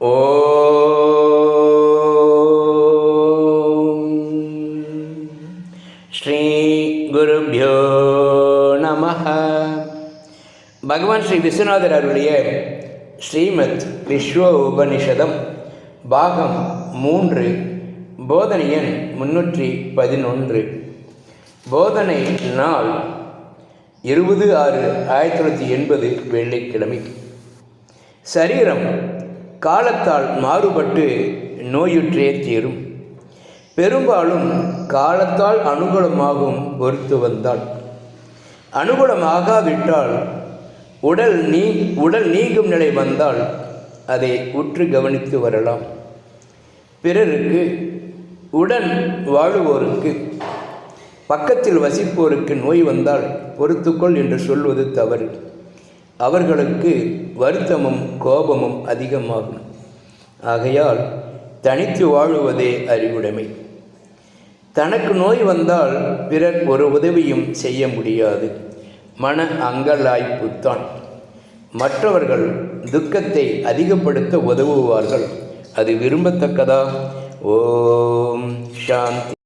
ஓம் ஸ்ரீ குருப்யோ நமஹ. பகவான் ஸ்ரீ விஸ்வநாதர் அருளிய ஸ்ரீமத் விஸ்வ உபனிஷதம் பாகம் 3, போதனை எண் 311. போதனை நாள் 20/6/1980 வெள்ளிக்கிழமை. சரீரம் காலத்தால் மாறுபட்டு நோயுற்றே தீரும். பெரும்பாலும் காலத்தால் அனுகூலமாகும் பொறுத்து வந்தால், அனுகூலமாகாவிட்டால் உடல் நீங்கும் நிலை வந்தால் அதை உற்று கவனித்து வரலாம். பிறருக்கு, உடன் வாழுவோருக்கு, பக்கத்தில் வசிப்போருக்கு நோய் வந்தால் பொறுத்துக்கொள் என்று சொல்வது தவறு. அவர்களுக்கு வருத்தமும் கோபமும் அதிகமாகும். ஆகையால் தனித்து வாழுவதே அறிவுடைமை. தனக்கு நோய் வந்தால் பிறர் ஒரு உதவியும் செய்ய முடியாது. மன அங்கலாய்ப்புத்தான். மற்றவர்கள் துக்கத்தை அதிகப்படுத்த உதவுவார்கள். அது விரும்பத்தக்கதா? ஓம் சாந்தி.